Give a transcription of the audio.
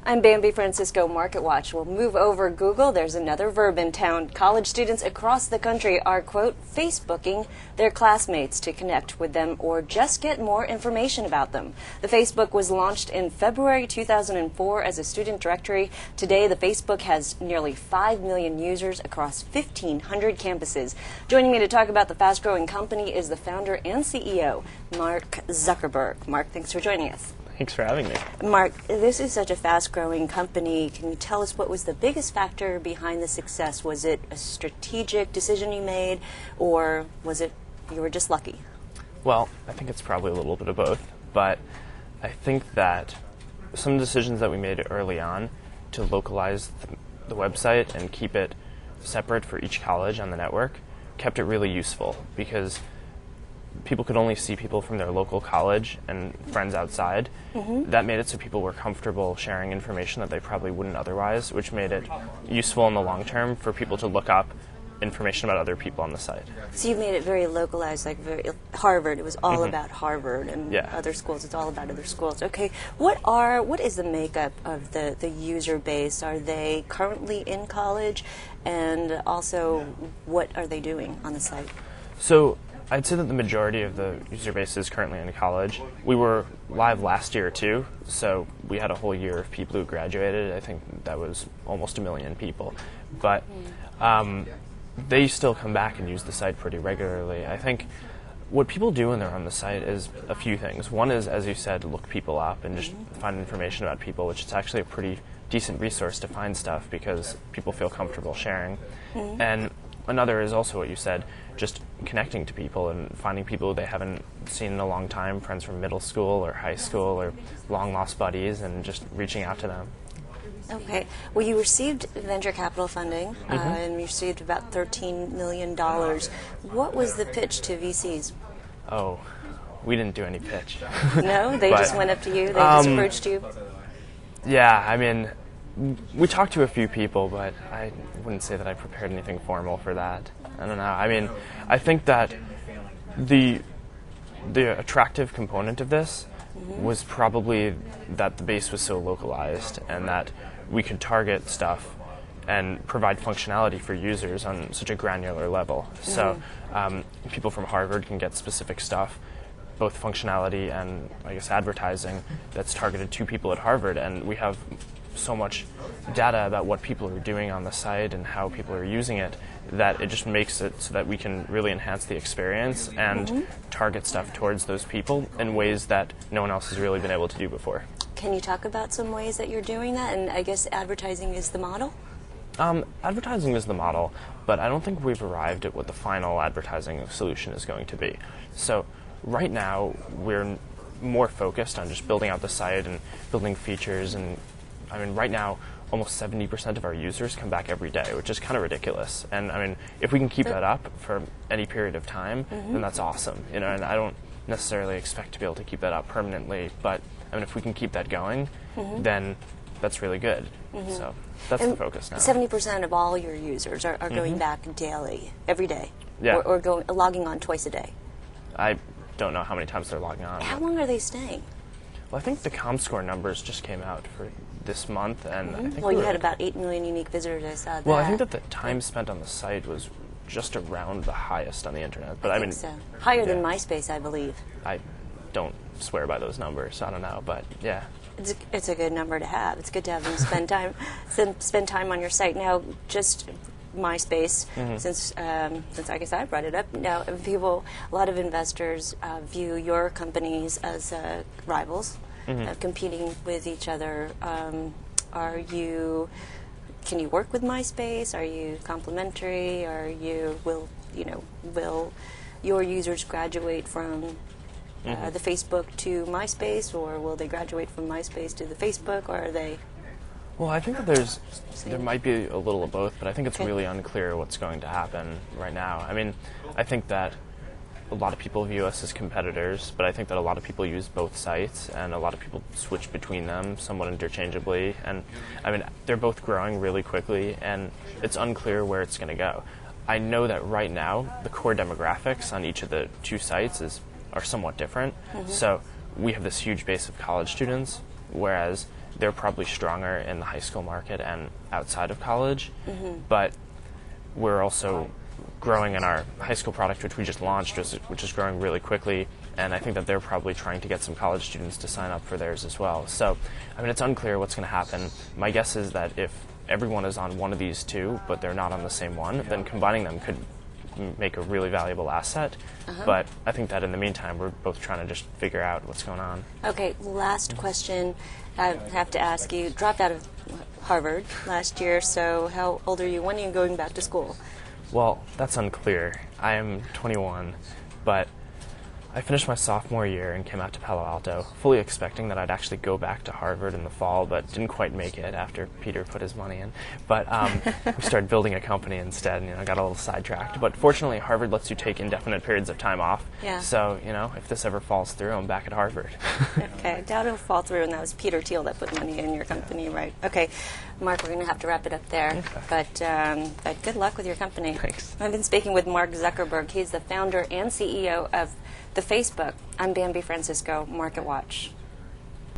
I'm Bambi Francisco. Market Watch will move over Google. There's another verb in town. College students across the country are, quote, Facebooking their classmates to connect with them or just get more information about them. The Facebook was launched in February 2004 as a student directory. Today, the Facebook has nearly 5 million users across 1,500 campuses. Joining me to talk about the fast-growing company is the founder and CEO, Mark Zuckerberg. Mark, thanks for joining us. Thanks for having me. Mark, this is such a fast-growing company. Can you tell us what was the biggest factor behind the success? Was it a strategic decision you made, or was it you were just lucky? Well, I think it's probably a little bit of both, but I think that some decisions that we made early on to localize the website and keep it separate for each college on the network kept it really useful, because people could only see people from their local college and friends outside. That made it so people were comfortable sharing information that they probably wouldn't otherwise, which made it useful in the long term for people to look up information about other people on the site. So you made it very localized, like Harvard. It was all about Harvard, and Yeah. other schools. It's all about other schools. Okay, what is the makeup of the user base? Are they currently in college, and also what are they doing on the site? So I'd say that the majority of the user base is currently in college. We were live last year too, so we had a whole year of people who graduated. I think that was almost 1 million people. But they still come back and use the site pretty regularly. I think what people do when they're on the site is a few things. One is, as you said, look people up and just find information about people, which is actually a pretty decent resource to find stuff because people feel comfortable sharing. And another is also what you said, just connecting to people and finding people they haven't seen in a long time, friends from middle school or high school or long-lost buddies, and just reaching out to them. Okay. Well, you received venture capital funding, and you received about $13 million. What was the pitch to VCs? Oh, we didn't do any pitch. No? They just went up to you? They just approached you? Yeah, I mean, we talked to a few people, but I wouldn't say that I prepared anything formal for that. I don't know. I mean, I think that the attractive component of this was probably that the base was so localized and that we could target stuff and provide functionality for users on such a granular level. So people from Harvard can get specific stuff, both functionality and, I guess, advertising that's targeted to people at Harvard. And we have so much data about what people are doing on the site and how people are using it that it just makes it so that we can really enhance the experience and target stuff towards those people in ways that no one else has really been able to do before. Can you talk about some ways that you're doing that? And I guess advertising is the model? Advertising is the model, but I don't think we've arrived at what the final advertising solution is going to be. So right now, we're more focused on just building out the site and building features. And I mean, right now, almost 70% of our users come back every day, which is kind of ridiculous. And I mean, if we can keep that up for any period of time, then that's awesome. You know, and I don't necessarily expect to be able to keep that up permanently, but I mean, if we can keep that going, then that's really good. So that's the focus now. 70% of all your users are going back daily, every day, Yeah. or logging on twice a day. I don't know how many times they're logging on. How long are they staying? Well, I think the ComScore numbers just came out for this month, and I think Well, you had about 8 million unique visitors. I saw that. Well, I think that the time spent on the site was just around the highest on the internet. But I mean, so. Higher than MySpace, I believe. I don't swear by those numbers, so I don't know, but yeah. It's a good number to have. It's good to have them spend time on your site. Now, just MySpace, since I guess I brought it up. Now, a lot of investors view your companies as rivals, competing with each other. Can you work with MySpace? Are you complementary? Will your users graduate from the Facebook to MySpace, or will they graduate from MySpace to the Facebook, or are they? Well, I think that there might be a little of both, but I think it's really unclear what's going to happen right now. I mean, I think that a lot of people view us as competitors, but I think that a lot of people use both sites, and a lot of people switch between them somewhat interchangeably. And I mean, they're both growing really quickly, and it's unclear where it's going to go. I know that right now, the core demographics on each of the two sites are somewhat different. So we have this huge base of college students, whereas they're probably stronger in the high school market and outside of college. But we're also growing in our high school product, which we just launched, which is growing really quickly, and I think that they're probably trying to get some college students to sign up for theirs as well. So, I mean, it's unclear what's going to happen. My guess is that if everyone is on one of these two, but they're not on the same one, then combining them could make a really valuable asset. But I think that in the meantime, we're both trying to just figure out what's going on. Okay, last question I have to ask you. Dropped out of Harvard last year, so how old are you? When are you going back to school? Well, that's unclear. I am 21, but I finished my sophomore year and came out to Palo Alto, fully expecting that I'd actually go back to Harvard in the fall, but didn't quite make it after Peter put his money in. But we started building a company instead, and got a little sidetracked. But fortunately, Harvard lets you take indefinite periods of time off. Yeah. So, if this ever falls through, I'm back at Harvard. Okay, I doubt it'll fall through, and that was Peter Thiel that put money in your company, right? Okay, Mark, we're going to have to wrap it up there. Okay. But good luck with your company. Thanks. I've been speaking with Mark Zuckerberg. He's the founder and CEO of the Facebook. I'm Bambi Francisco, Market Watch.